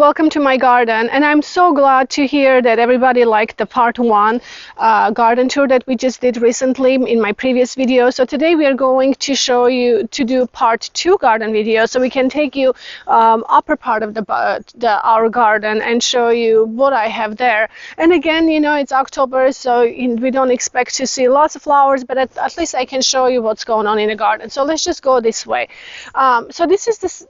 welcome to my garden, and I'm so glad to hear that everybody liked the part 1 garden tour that we just did recently in my previous video. So today we are going to show you to do part 2 garden video, so we can take you upper part of our garden and show you what I have there. And again, you know, it's October, so we don't expect to see lots of flowers, but at least I can show you what's going on in the garden. So let's just go this way. So this is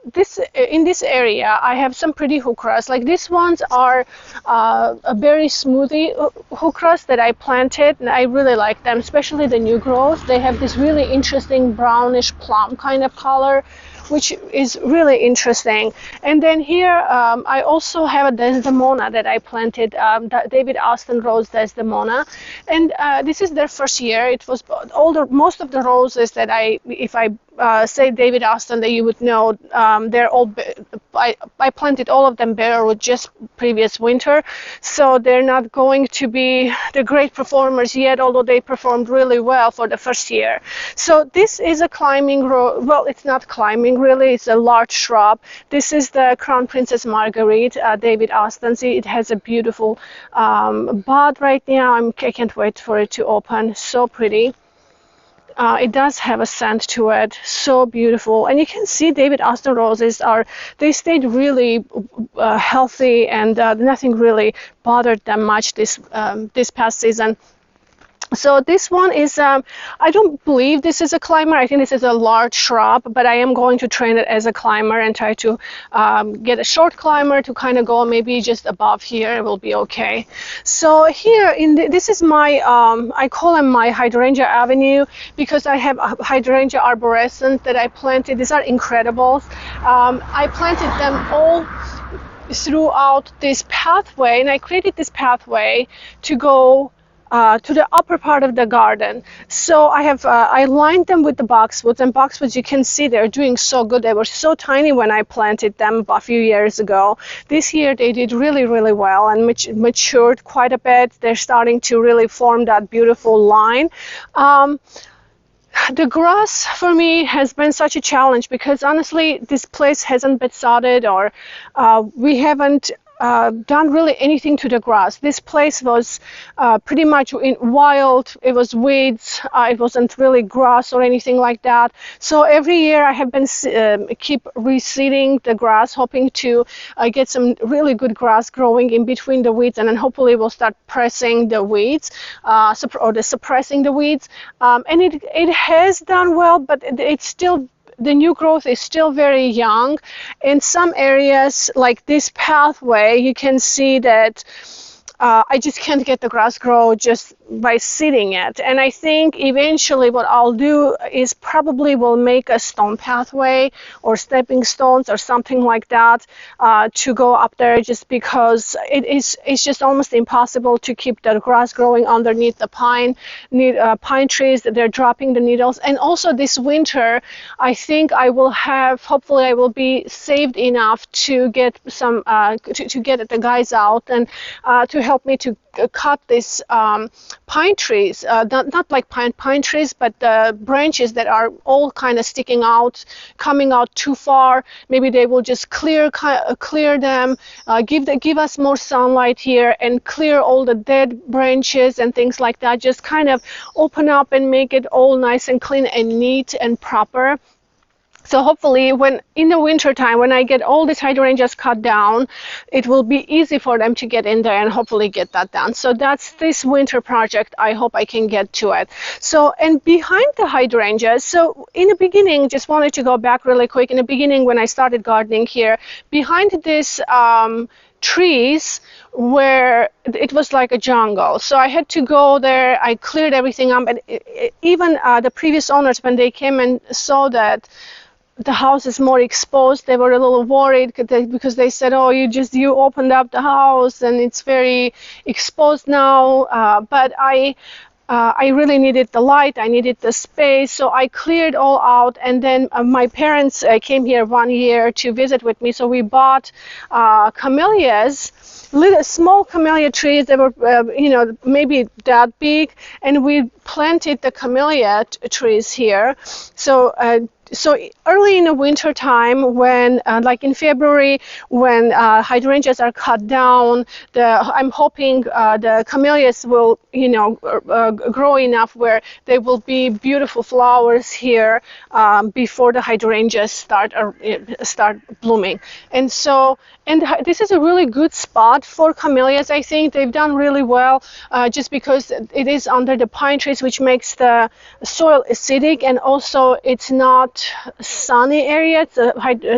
in this area I have some pretty hookras. Like these ones are a berry smoothie hookras that I planted, and I really like them, especially the new growth. They have this really interesting brownish plum kind of color, which is really interesting. And then here I also have a Desdemona that I planted, David Austin Rose Desdemona, and this is their first year. It was most of the roses that if I say David Austin, that you would know, they're all I planted all of them bare with just previous winter, so they're not going to be the great performers yet, although they performed really well for the first year. So this is a climbing rose. Well, it's not climbing really, it's a large shrub. This is the Crown Princess Marguerite, David Austin. See, it has a beautiful bud right now. I can't wait for it to open. So pretty. It does have a scent to it, so beautiful. And you can see David Austin roses they stayed really healthy, and nothing really bothered them much this past season. So this one is, I don't believe this is a climber. I think this is a large shrub, but I am going to train it as a climber and try to get a short climber to kind of go maybe just above here. It will be okay. So here, this is my, I call them my Hydrangea Avenue, because I have a Hydrangea arborescent that I planted. These are incredibles. I planted them all throughout this pathway, and I created this pathway to go to the upper part of the garden. So I have I lined them with the boxwoods, and boxwoods, you can see they're doing so good. They were so tiny when I planted them a few years ago. This year they did really, really well and matured quite a bit. They're starting to really form that beautiful line. The grass for me has been such a challenge, because honestly this place hasn't been sodded, or we haven't done really anything to the grass. This place was pretty much wild. It was weeds. It wasn't really grass or anything like that. So every year I have been keep reseeding the grass, hoping to get some really good grass growing in between the weeds, and then hopefully we'll start pressing the weeds suppressing the weeds. And it has done well, but it's still, the new growth is still very young. In some areas, like this pathway, you can see that I just can't get the grass grow just by seeding it. And I think eventually what I'll do is probably will make a stone pathway or stepping stones or something like that to go up there, just because it's just almost impossible to keep the grass growing underneath the pine trees. They're dropping the needles. And also this winter, I think I will have, hopefully I will be saved enough to get some to get the guys out and to help me to cut this pine trees, not like pine trees, but the branches that are all kind of sticking out, coming out too far. Maybe they will just clear them, give us more sunlight here, and clear all the dead branches and things like that. Just kind of open up and make it all nice and clean and neat and proper. So hopefully when in the winter time, when I get all these hydrangeas cut down, it will be easy for them to get in there and hopefully get that done. So that's this winter project. I hope I can get to it. So, and behind the hydrangeas, so in the beginning, just wanted to go back really quick. In the beginning, when I started gardening here, behind this trees, where it was like a jungle. So I had to go there. I cleared everything up. And even the previous owners, when they came and saw that the house is more exposed, they were a little worried, because they said, oh, you opened up the house and it's very exposed now. But I really needed the light, I needed the space, so I cleared all out. And then my parents came here one year to visit with me, so we bought camellias, little small camellia trees that were maybe that big, and we planted the camellia trees here. So so early in the winter time, when like in February, when hydrangeas are cut down, I'm hoping the camellias will, you know, grow enough where they will be beautiful flowers here before the hydrangeas start blooming. And so, this is a really good spot for camellias. I think they've done really well, just because it is under the pine trees, which makes the soil acidic, and also it's not sunny area.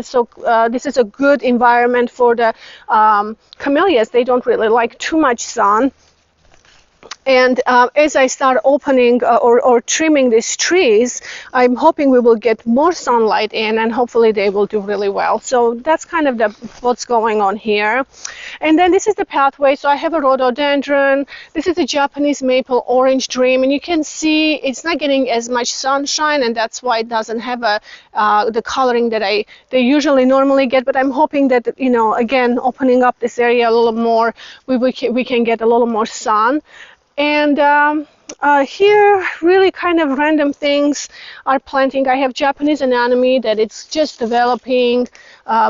So this is a good environment for the camellias. They don't really like too much sun. And as I start opening or trimming these trees, I'm hoping we will get more sunlight in, and hopefully they will do really well. So that's kind of what's going on here. And then this is the pathway. So I have a rhododendron. This is a Japanese maple orange dream, and you can see it's not getting as much sunshine, and that's why it doesn't have the coloring that they usually normally get. But I'm hoping that, you know, again, opening up this area a little more, we can get a little more sun. And here, really kind of random things are planting. I have Japanese anemone that it's just developing,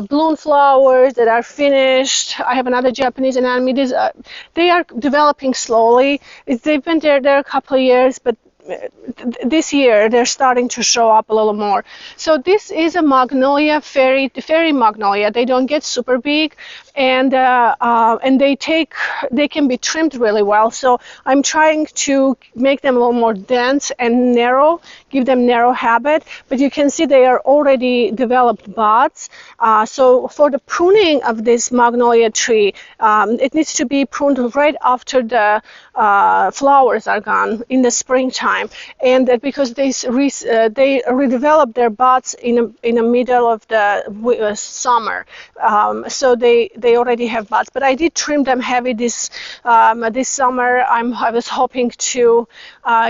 bloom flowers that are finished. I have another Japanese anemone. They are developing slowly. They've been there a couple of years, but this year they're starting to show up a little more. So this is a magnolia, fairy magnolia. They don't get super big, and they can be trimmed really well. So I'm trying to make them a little more dense and narrow, give them narrow habit. But you can see they are already developed buds. So for the pruning of this magnolia tree, it needs to be pruned right after the flowers are gone in the springtime. And that because they redevelop their buds in the middle of the summer, so they already have buds. But I did trim them heavy this summer. I was hoping to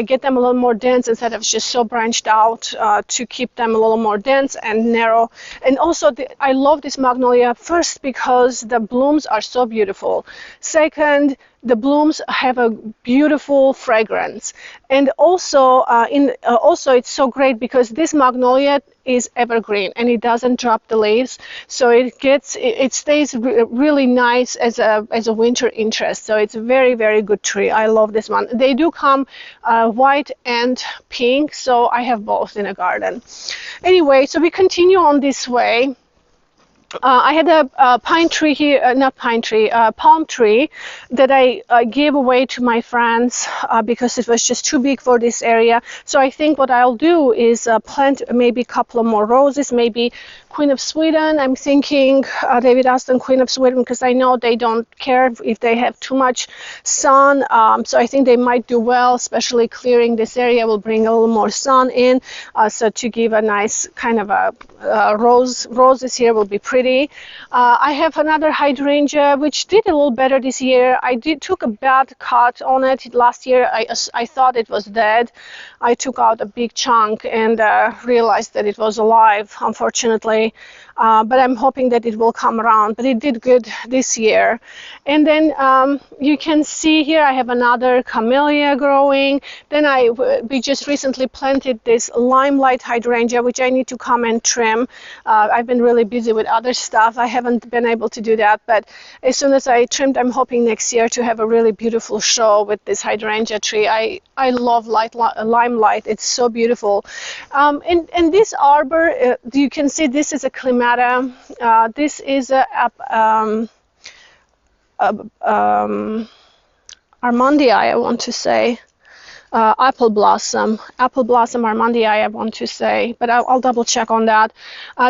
get them a little more dense instead of just so branched out, to keep them a little more dense and narrow. And also, I love this magnolia, first because the blooms are so beautiful. Second, the blooms have a beautiful fragrance, and also it's so great because this magnolia is evergreen and it doesn't drop the leaves, so it stays really nice as a winter interest. So it's a very, very good tree. I love this one. They do come white and pink, so I have both in a garden. Anyway, so we continue on this way. I had a pine tree here, palm tree that I gave away to my friends because it was just too big for this area. So I think what I'll do is plant maybe a couple of more roses, maybe Queen of Sweden. I'm thinking David Aston Queen of Sweden, because I know they don't care if they have too much sun. So I think they might do well, especially clearing this area will bring a little more sun in. So to give a nice kind of a roses here will be pretty. I have another hydrangea which did a little better this year. I took a bad cut on it last year. I thought it was dead. I took out a big chunk and realized that it was alive, unfortunately. But I'm hoping that it will come around. But it did good this year. And then you can see here I have another camellia growing. Then we just recently planted this limelight hydrangea, which I need to come and trim. I've been really busy with other stuff. I haven't been able to do that. But as soon as I trimmed, I'm hoping next year to have a really beautiful show with this hydrangea tree. I love limelight. It's so beautiful. And this arbor, you can see this is a clematis. This is a Armandii, I want to say. Apple blossom Armandii, I want to say, but I'll double check on that.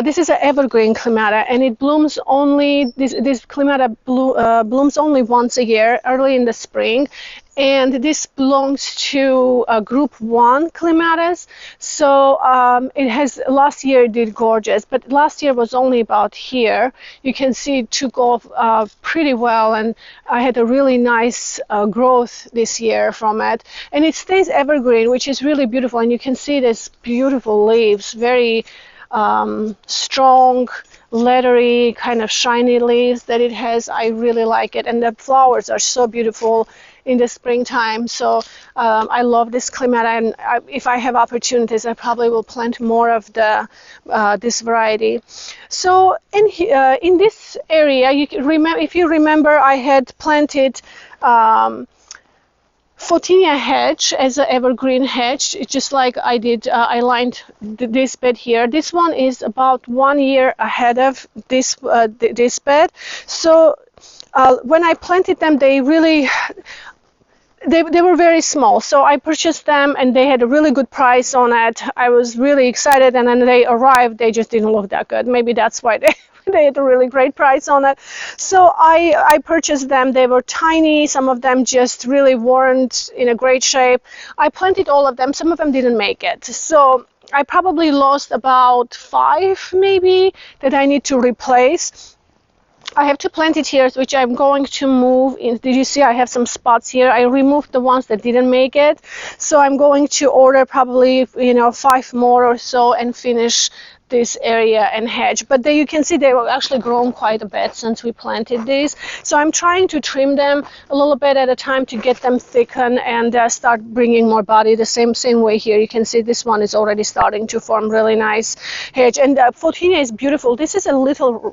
This is an evergreen clematis, and it blooms only, this clematis blooms only once a year, early in the spring. And this belongs to group 1 clematis. So it has, last year it did gorgeous, but last year was only about here. You can see it took off pretty well, and I had a really nice growth this year from it. And it stays evergreen, which is really beautiful. And you can see this beautiful leaves, very strong, leathery, kind of shiny leaves that it has. I really like it. And the flowers are so beautiful. in the springtime. So I love this clematis, and if I have opportunities, I probably will plant more of the this variety. So in this area, you can remember, if you remember, I had planted Photinia hedge as an evergreen hedge, just like I did. I lined this bed here. This one is about 1 year ahead of this bed. So when I planted them, they really they were very small. So I purchased them, and they had a really good price on it. I was really excited, and then they arrived. They just didn't look that good. Maybe that's why they had a really great price on it. So I purchased them. They were tiny. Some of them just really weren't in a great shape. I planted all of them. Some of them didn't make it. So I probably lost about 5 maybe that I need to replace. I have to plant it here, which I'm going to move in. Did you see I have some spots here? I removed the ones that didn't make it. So I'm going to order probably, 5 more or so and finish this area and hedge. But there you can see they were actually grown quite a bit since we planted these. So I'm trying to trim them a little bit at a time to get them thicken and start bringing more body. The same way here. You can see this one is already starting to form really nice hedge. And Photinia is beautiful. This is a little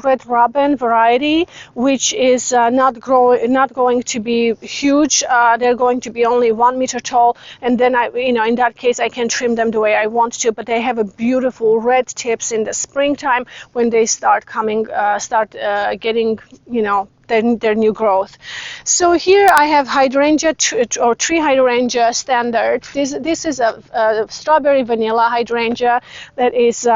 red robin variety, which is not going to be huge. They're going to be only 1 meter tall, and then in that case I can trim them the way I want to. But they have a beautiful red tips in the springtime when they start getting, their new growth. So here I have hydrangea or tree hydrangea standard. This is a strawberry vanilla hydrangea that is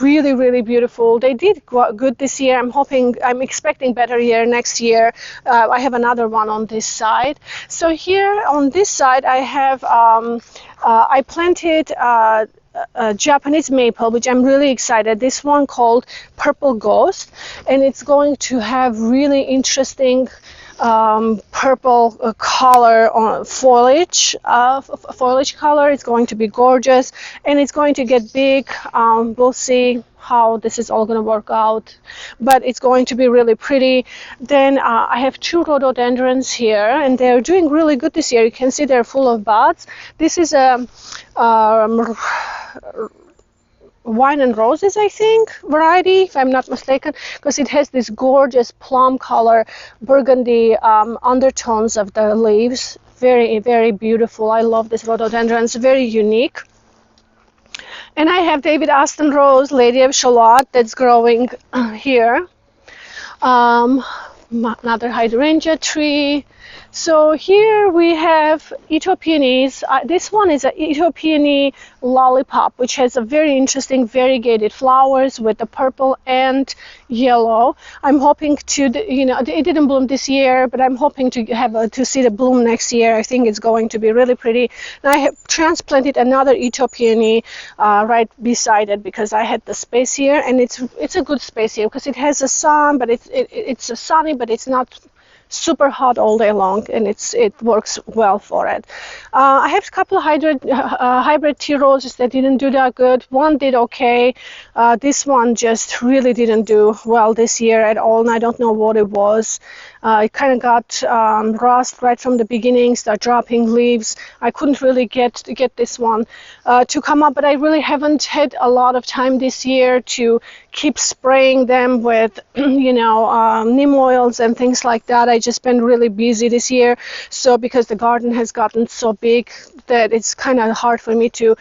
really, really beautiful. They did good this year. I'm expecting better year next year. I have another one on this side. So here on this side I have I planted Japanese maple, which I'm really excited. This one called Purple Ghost, and it's going to have really interesting purple color on foliage color. It's going to be gorgeous, and it's going to get big. We'll see how this is all going to work out, but it's going to be really pretty. Then I have 2 rhododendrons here, and they're doing really good this year. You can see they're full of buds. This is a wine and roses, I think, variety, if I'm not mistaken, because it has this gorgeous plum color, burgundy undertones of the leaves. Very, very beautiful. I love this rhododendron. It's very unique. And I have David Austin Rose, Lady of Shalott, that's growing here. Another hydrangea tree. So here we have Ethiopianese. This one is an Ethiopianese lollipop, which has a very interesting variegated flowers with the purple and yellow. I'm hoping to, it didn't bloom this year, but I'm hoping to have to see the bloom next year. I think it's going to be really pretty. And I have transplanted another Ethiopianese right beside it because I had the space here, and it's a good space here because it has a sun, but it's sunny, but it's not super hot all day long, and it works well for it. I have a couple of hybrid tea roses that didn't do that good. One did okay. This one just really didn't do well this year at all, and I don't know what it was. It kind of got rust right from the beginning, start dropping leaves. I couldn't really get this one to come up, but I really haven't had a lot of time this year to keep spraying them with neem oils and things like that. I just been really busy this year, so because the garden has gotten so big that it's kind of hard for me to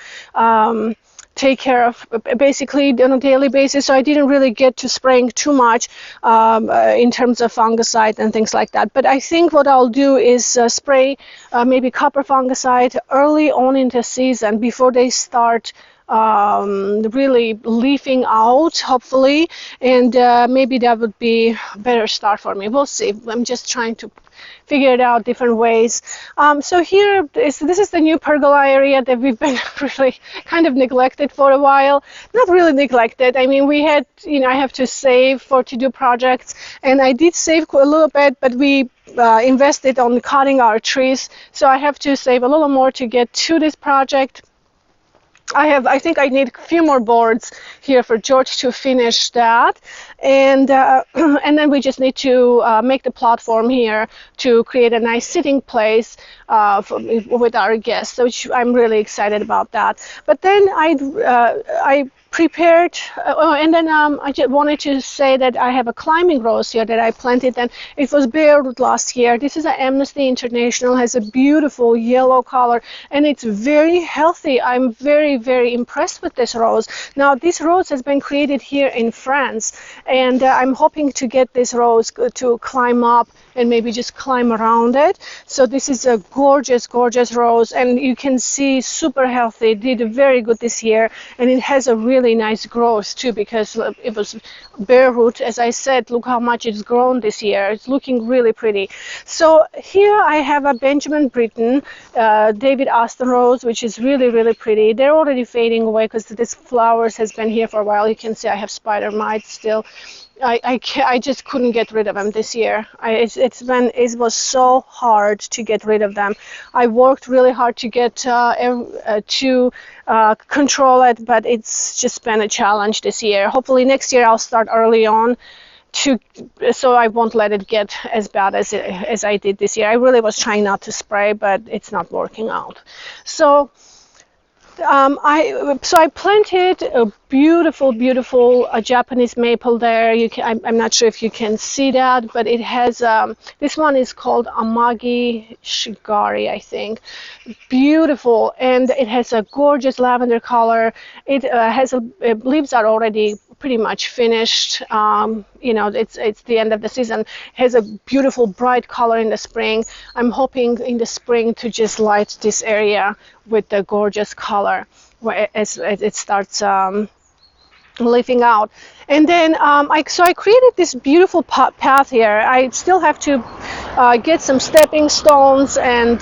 take care of basically on a daily basis. So I didn't really get to spraying too much in terms of fungicide and things like that. But I think what I'll do is spray maybe copper fungicide early on in the season before they start really leafing out, hopefully, and maybe that would be a better start for me. We'll see. I'm just trying to figure it out different ways. So here, this is the new pergola area that we've been really kind of neglected for a while. Not really neglected. I mean, we had, I have to save to do projects, and I did save a little bit, but we invested on cutting our trees, so I have to save a little more to get to this project. I think I need a few more boards here for George to finish that, and and then we just need to make the platform here to create a nice sitting place with our guests. So I'm really excited about that. But then I prepared, and then I just wanted to say that I have a climbing rose here that I planted, and it was bare root last year. This is an Amnesty International, has a beautiful yellow color, and it's very healthy. I'm very, very impressed with this rose. Now, this rose has been created here in France, and I'm hoping to get this rose to climb up and maybe just climb around it. So this is a gorgeous, gorgeous rose, and you can see super healthy. It did very good this year, and it has a really nice growth too, because it was bare root. As I said, look how much it's grown this year. It's looking really pretty. So here I have a Benjamin Britten David Austin rose, which is really, really pretty. They're already fading away because this flowers has been here for a while. You can see I have spider mites still. I just couldn't get rid of them this year. It was so hard to get rid of them. I worked really hard to get to control it, but it's just been a challenge this year. Hopefully next year I'll start early on so I won't let it get as bad as I did this year. I really was trying not to spray, but it's not working out. So I planted a beautiful, beautiful Japanese maple there. I'm not sure if you can see that, but it has, this one is called Amagi Shigari, I think. Beautiful, and it has a gorgeous lavender color. It leaves are already pretty much finished. It's the end of the season. It has a beautiful bright color in the spring. I'm hoping in the spring to just light this area with the gorgeous color as it starts leafing out. And then I created this beautiful path here. I still have to get some stepping stones and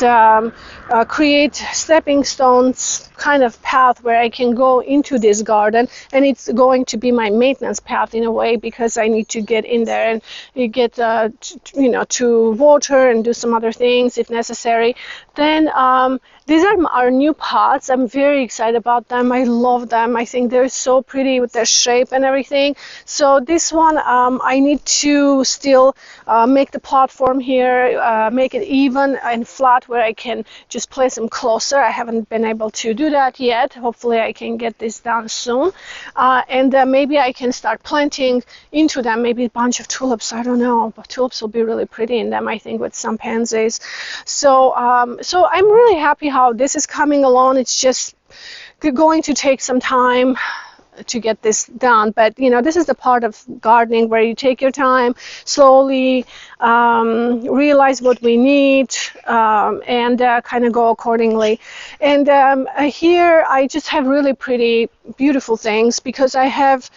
create stepping stones kind of path where I can go into this garden, and it's going to be my maintenance path in a way, because I need to get in there and get to water and do some other things if necessary. Then these are our new pots. I'm very excited about them. I love them. I think they're so pretty with their shape and everything. So this one I need to still make the platform here, make it even and flat where I can just place them closer. I haven't been able to do that yet. Hopefully I can get this done soon. And maybe I can start planting into them maybe a bunch of tulips. I don't know, but tulips will be really pretty in them, I think, with some pansies. So I'm really happy how this is coming along. It's just going to take some time to get this done, but this is the part of gardening where you take your time, slowly realize what we need, and kind of go accordingly. And here I just have really pretty, beautiful things, because I have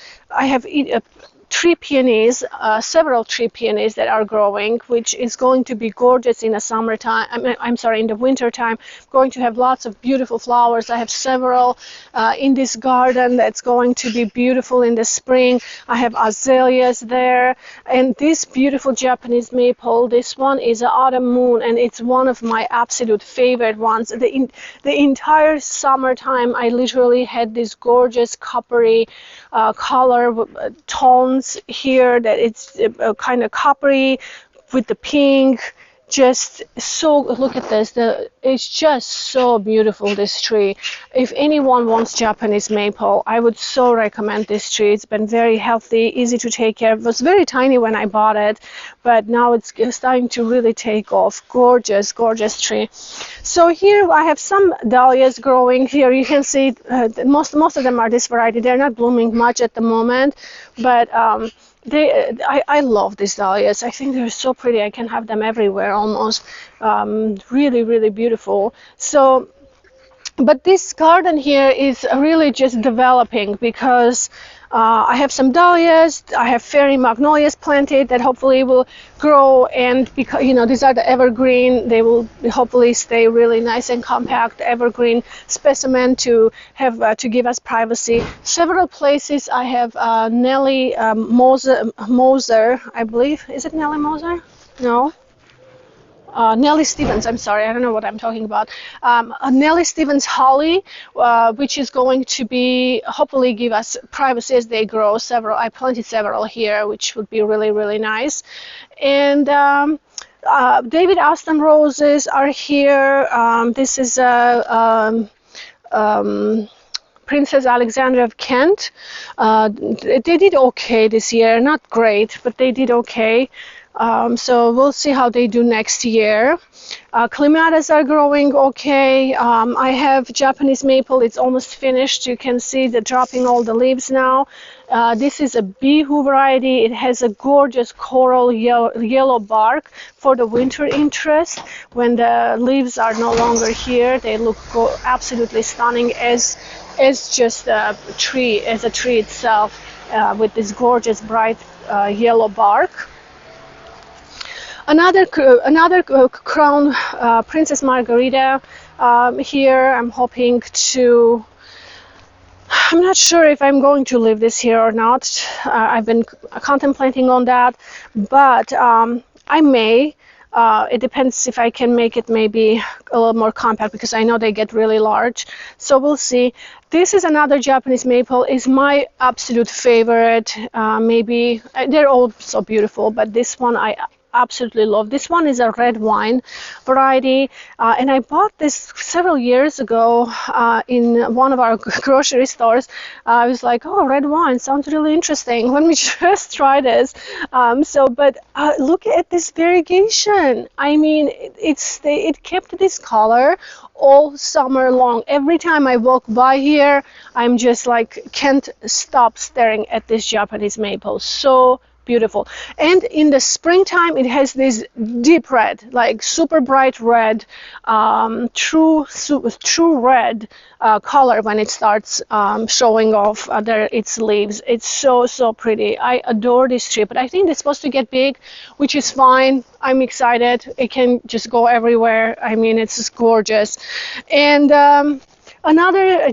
tree peonies, several tree peonies that are growing, which is going to be gorgeous in the summertime. In the wintertime. Going to have lots of beautiful flowers. I have several in this garden that's going to be beautiful in the spring. I have azaleas there, and this beautiful Japanese maple. This one is an autumn moon, and it's one of my absolute favorite ones. The entire summertime, I literally had this gorgeous coppery color tones here, that it's kind of coppery with the pink. Just so, look at this, it's just so beautiful, this tree. If anyone wants Japanese maple, I would so recommend this tree. It's been very healthy, easy to take care of. It was very tiny when I bought it, but now it's starting to really take off. Gorgeous, gorgeous tree. So here I have some dahlias growing. Here you can see most of them are this variety. They're not blooming much at the moment, but I love these dahlias. I think they're so pretty. I can have them everywhere almost. Really, really beautiful. So, but this garden here is really just developing, because I have some dahlias, I have fairy magnolias planted that hopefully will grow, and because these are the evergreen, they will hopefully stay really nice and compact evergreen specimen to have to give us privacy. Several places I have Nelly Moser, I believe. Is it Nelly Moser? No. Nellie Stevens, I'm sorry, I don't know what I'm talking about. A Nellie Stevens holly, which is going to be, hopefully give us privacy as they grow. Several, I planted several here, which would be really, really nice. And David Austin roses are here. This is a Princess Alexandra of Kent. They did okay this year, not great, but they did okay. So we'll see how they do next year. Clematis are growing okay. I have Japanese maple. It's almost finished. You can see the dropping all the leaves now. This is a Bihu variety. It has a gorgeous coral yellow bark for the winter interest. When the leaves are no longer here, they look absolutely stunning as just a tree itself, with this gorgeous bright yellow bark. Another crown, Princess Margarita. Here I'm hoping to, I'm not sure if I'm going to leave this here or not. I've been contemplating on that, but I may. It depends if I can make it maybe a little more compact, because I know they get really large. So we'll see. This is another Japanese maple. Is my absolute favorite. Maybe they're all so beautiful, but this one I absolutely love. This one is a red wine variety, and I bought this several years ago in one of our grocery stores. I was like, oh, red wine sounds really interesting. Let me just try this. But look at this variegation. I mean, it kept this color all summer long. Every time I walk by here, I'm just like, can't stop staring at this Japanese maple. So beautiful. And in the springtime, it has this deep red, like super bright red, true red color when it starts showing off its leaves. It's so pretty. I adore this tree, but I think it's supposed to get big, which is fine. I'm excited. It can just go everywhere. I mean, it's just gorgeous. And another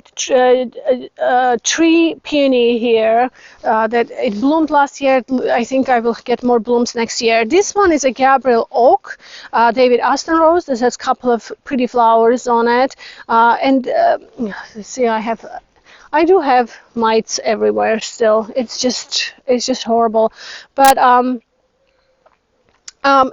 tree peony here that it bloomed last year. I think I will get more blooms next year. This one is a Gabriel oak, David Austin rose. This has a couple of pretty flowers on it. See, I do have mites everywhere still. It's just horrible. But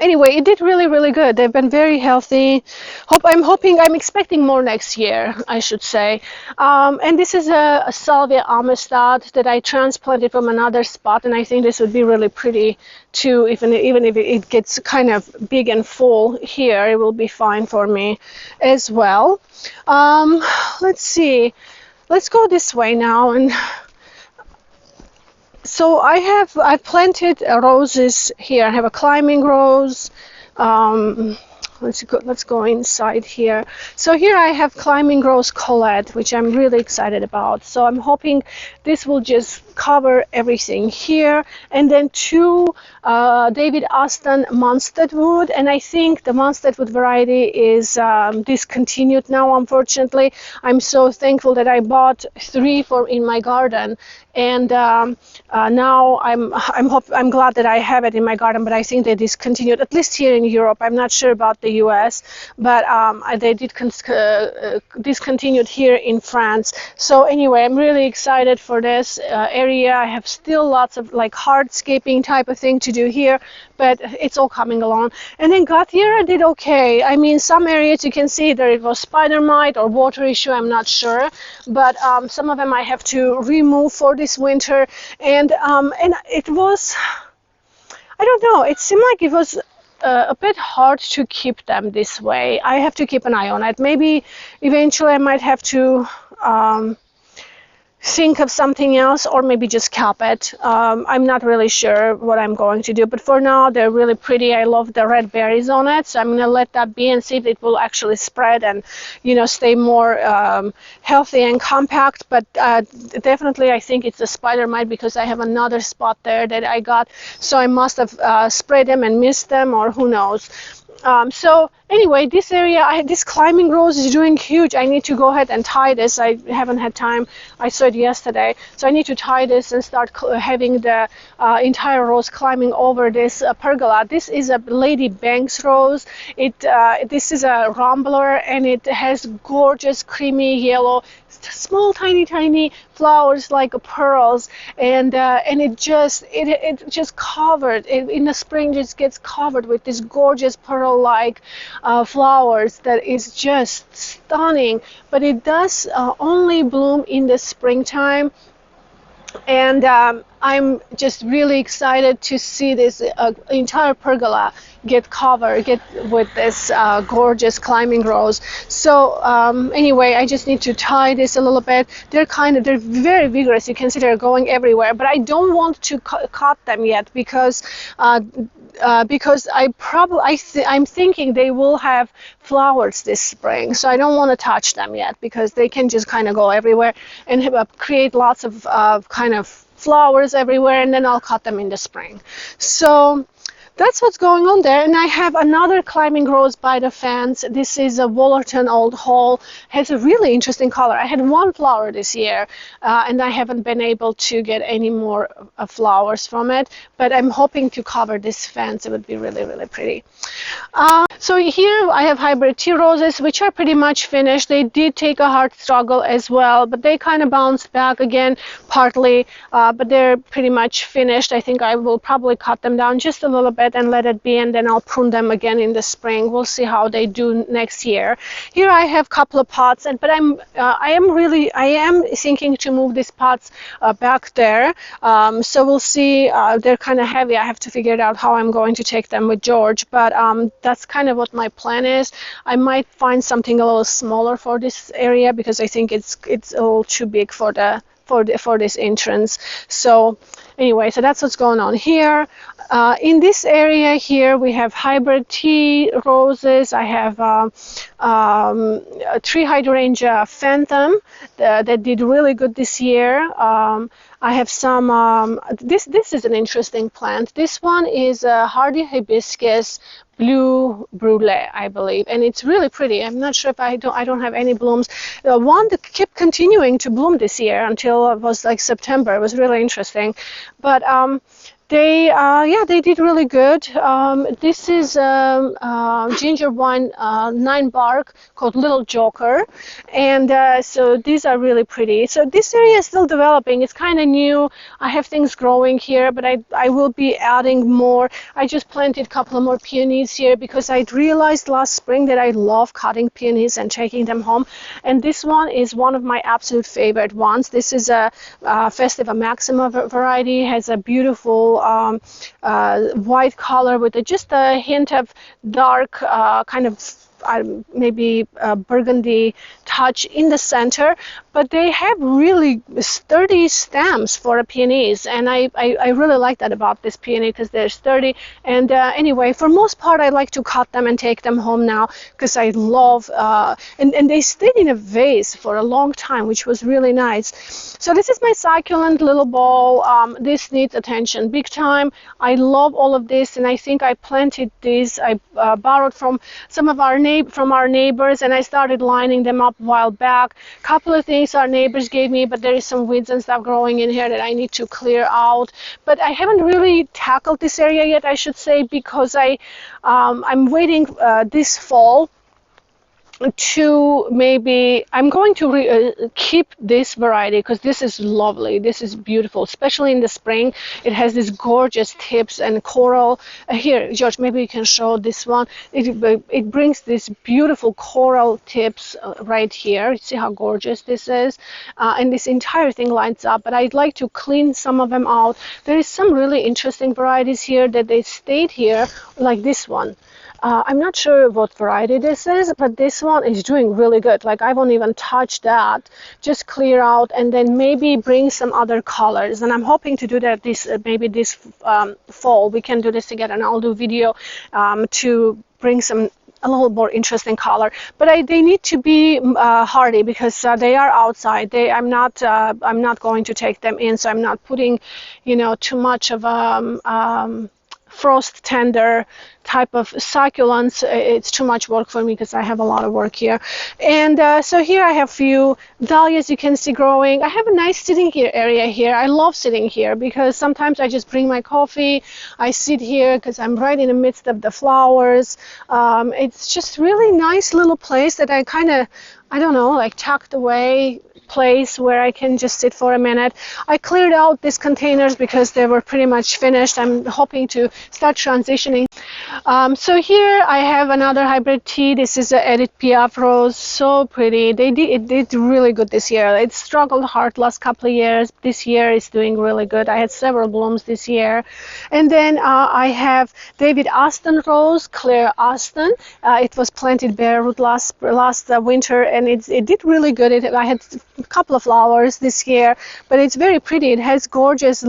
anyway, it did really good. They've been very healthy. I'm expecting more next year, I should say. And this is a Salvia amistad that I transplanted from another spot, and I think this would be really pretty too. Even if it gets kind of big and full here, it will be fine for me as well. Let's see. Let's go this way now. And so I've planted roses here. I have a climbing rose. Let's go inside here. So here I have climbing rose Colette, which I'm really excited about. So I'm hoping this will just cover everything here. And then two David Austin Munstead wood, and I think the Munstead wood variety is discontinued now, unfortunately. I'm so thankful that I bought 3 in my garden, and now I'm glad that I have it in my garden, but I think they discontinued, at least here in Europe. I'm not sure about the US, but they did discontinued here in France. So anyway, I'm really excited for this area. I have still lots of like hardscaping type of thing to do here, but it's all coming along. And then Gauthier did okay. I mean, some areas you can see that it was spider mite or water issue, I'm not sure, but some of them I have to remove for this winter. And it was, I don't know, it seemed like it was a bit hard to keep them this way. I have to keep an eye on it. Maybe eventually I might have to think of something else, or maybe just cap it. I'm not really sure what I'm going to do, but for now they're really pretty. I love the red berries on it, so I'm going to let that be and see if it will actually spread and, you know, stay more healthy and compact. But definitely I think it's a spider mite, because I have another spot there that I got, so I must have sprayed them and missed them, or who knows. So anyway, this area, this climbing rose is doing huge. I need to go ahead and tie this. I haven't had time. I saw it yesterday. So I need to tie this and start having the entire rose climbing over this pergola. This is a Lady Banks rose. This is a rambler, and it has gorgeous creamy yellow, small tiny flowers like pearls, and it just covered in the spring, just gets covered with this gorgeous pearl like flowers that is just stunning. But it does only bloom in the springtime, and I'm just really excited to see this entire pergola get with this gorgeous climbing rose. So anyway, I just need to tie this a little bit. They're very vigorous. You can see they're going everywhere, but I don't want to cut them yet because I'm thinking they will have flowers this spring, so I don't want to touch them yet because they can just kind of go everywhere and create lots of kind of flowers everywhere, and then I'll cut them in the spring. So that's what's going on there. And I have another climbing rose by the fence. This is a Wollerton Old Hall. Has a really interesting color. I had one flower this year, and I haven't been able to get any more flowers from it, but I'm hoping to cover this fence. It would be really, really pretty. So here I have hybrid tea roses, which are pretty much finished. They did take a hard struggle as well, but they kind of bounced back again, partly, but they're pretty much finished. I think I will probably cut them down just a little bit and let it be, and then I'll prune them again in the spring. We'll see how they do next year. Here I have a couple of pots, but I am thinking to move these pots back there. So we'll see. They're kind of heavy. I have to figure out how I'm going to take them with George, but that's kind of what my plan is. I might find something a little smaller for this area because I think it's a little too big for this entrance. So anyway, so that's what's going on here. In this area here, we have hybrid tea roses. I have tree hydrangea phantom that did really good this year. I have some. This is an interesting plant. This one is a hardy hibiscus blue brulee, I believe, and it's really pretty. I'm not sure if I don't have any blooms. One that kept continuing to bloom this year until it was like September. It was really interesting, but they did really good. This is ginger wine 9 bark called Little Joker, and so these are really pretty. So this area is still developing. It's kind of new. I have things growing here, but I will be adding more. I just planted a couple of more peonies here because I realized last spring that I love cutting peonies and taking them home, and this one is one of my absolute favorite ones. This is a Festiva Maxima variety. It has a beautiful white color with just a hint of dark kind of maybe burgundy touch in the center, but they have really sturdy stems for a peonies, and I really like that about this peony because they're sturdy. And anyway, for most part I like to cut them and take them home now because I love and they stayed in a vase for a long time, which was really nice. So this is my succulent little ball. This needs attention big time. I love all of this, and I think I planted these. I borrowed from some of our neighbors, and I started lining them up a while back. Couple of things our neighbors gave me, but there is some weeds and stuff growing in here that I need to clear out. But I haven't really tackled this area yet, I should say, because I'm waiting this fall to maybe I'm going to keep this variety because this is lovely. This is beautiful, especially in the spring. It has these gorgeous tips and coral. Here, George, maybe you can show this one. It brings these beautiful coral tips right here. See how gorgeous this is, and this entire thing lights up. But I'd like to clean some of them out. There is some really interesting varieties here that they stayed here, like this one. I'm not sure what variety this is, but this one is doing really good. Like, I won't even touch that. Just clear out and then maybe bring some other colors. And I'm hoping to do that maybe this fall. We can do this together, and I'll do video to bring a little more interesting color. But they need to be hardy because they are outside. I'm not going to take them in, so I'm not putting, too much of frost tender type of succulents, it's too much work for me because I have a lot of work here. And so here I have few dahlias you can see growing. I have a nice sitting here area here. I love sitting here because sometimes I just bring my coffee, I sit here because I'm right in the midst of the flowers. It's just really nice little place that I kind of, I don't know, like tucked away place where I can just sit for a minute. I cleared out these containers because they were pretty much finished. I'm hoping to start transitioning. So here I have another hybrid tea. This is a Edith Piaf rose. So pretty. It did really good this year. It struggled hard last couple of years. This year it's doing really good. I had several blooms this year. And then I have David Austin rose, Claire Austin. It was planted bare root last winter, and it did really good. I had a couple of flowers this year, but it's very pretty. It has gorgeous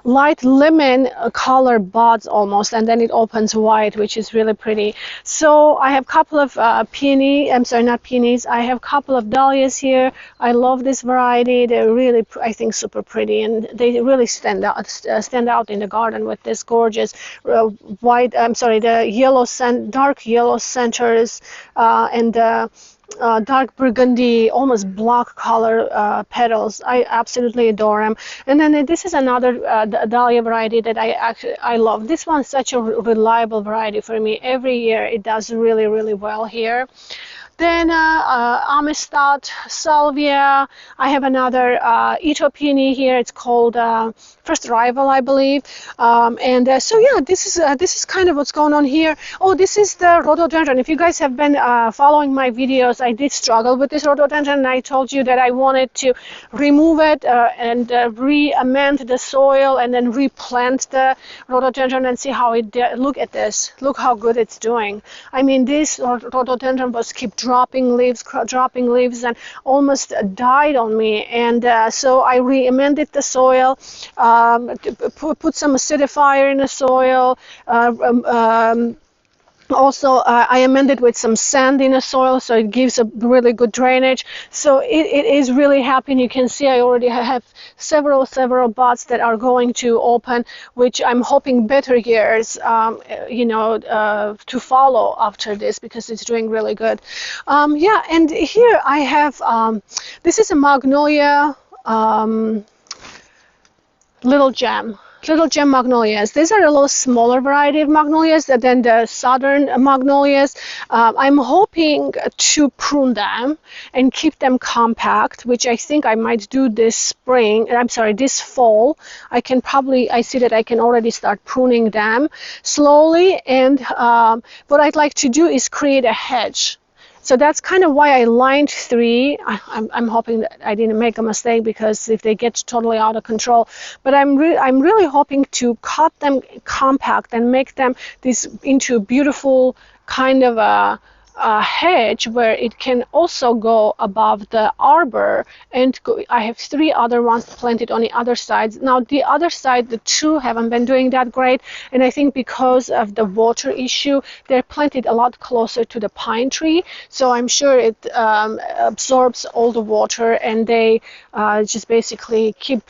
light lemon color buds almost, and then it opens white, which is really pretty. So I have a couple of peony, I'm sorry, not peonies, I have a couple of dahlias here. I love this variety. They're really, I think, super pretty, and they really stand out in the garden with this gorgeous white, I'm sorry, the yellow, dark yellow centers, and dark burgundy, almost black color petals. I absolutely adore them. And then this is another dahlia variety that I love. This one's such a reliable variety for me. Every year it does really, really well here. Then Amistad, Salvia. I have another Ito peony here. It's called First Arrival, I believe. So yeah, this is kind of what's going on here. Oh, this is the rhododendron. If you guys have been following my videos, I did struggle with this rhododendron, and I told you that I wanted to remove it and re-amend the soil and then replant the rhododendron and see how it did. Look at this. Look how good it's doing. I mean, this rhododendron was keep dropping leaves, and almost died on me. And so I re-amended the soil, put some acidifier in the soil. Also, I amended with some sand in the soil, so it gives a really good drainage. So it is really happy, and you can see I already have several buds that are going to open, which I'm hoping better years, to follow after this, because it's doing really good. Yeah, and here I have, this is a Magnolia Little Gem magnolias. These are a little smaller variety of magnolias than the southern magnolias. I'm hoping to prune them and keep them compact, which I think I might do this this fall. I see that I can already start pruning them slowly, and what I'd like to do is create a hedge. So that's kind of why I lined 3. I'm hoping that I didn't make a mistake, because if they get totally out of control. But I'm really hoping to cut them compact and make them into a beautiful kind of a hedge where it can also go above the arbor. And I have 3 other ones planted on the other sides. Now the other side, the 2 haven't been doing that great, and I think because of the water issue, they're planted a lot closer to the pine tree, so I'm sure it absorbs all the water, and they just basically keep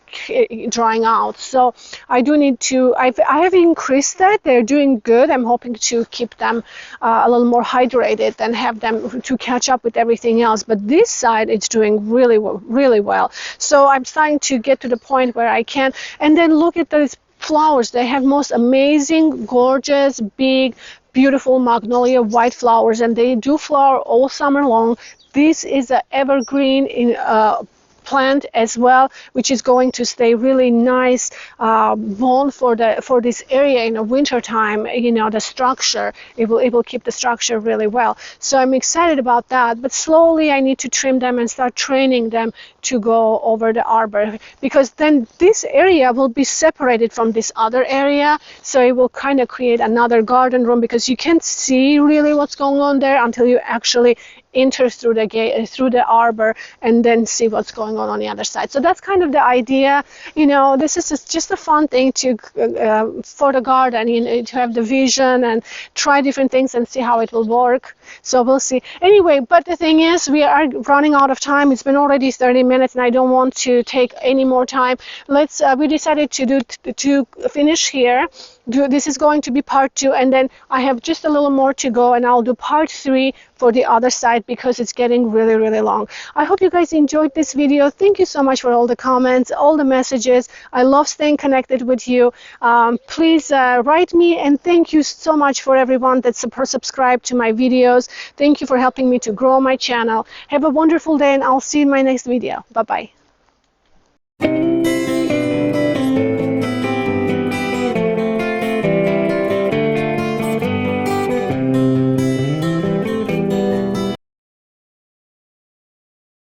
drying out. So I do need to, I have increased that. They're doing good. I'm hoping to keep them a little more hydrated and have them to catch up with everything else. But this side, it's doing really well. So I'm starting to get to the point where I can. And then look at those flowers. They have most amazing, gorgeous, big, beautiful magnolia white flowers, and they do flower all summer long. This is an evergreen plant as well, which is going to stay really nice bone for this area in the winter time. The structure, it will keep the structure really well. So I'm excited about that, but slowly I need to trim them and start training them to go over the arbor, because then this area will be separated from this other area, so it will kind of create another garden room, because you can't see really what's going on there until you actually enter through the gate, through the arbor, and then see what's going on the other side. So that's kind of the idea. This is just a fun thing to for the garden, to have the vision and try different things and see how it will work. So we'll see. Anyway, but the thing is, we are running out of time. It's been already 30 minutes, and I don't want to take any more time. We decided to finish here. This is going to be part 2, and then I have just a little more to go, and I'll do part 3 for the other side because it's getting really, really long. I hope you guys enjoyed this video. Thank you so much for all the comments, all the messages. I love staying connected with you. Please write me, and thank you so much for everyone that's subscribed to my videos. Thank you for helping me to grow my channel. Have a wonderful day, and I'll see you in my next video. Bye-bye.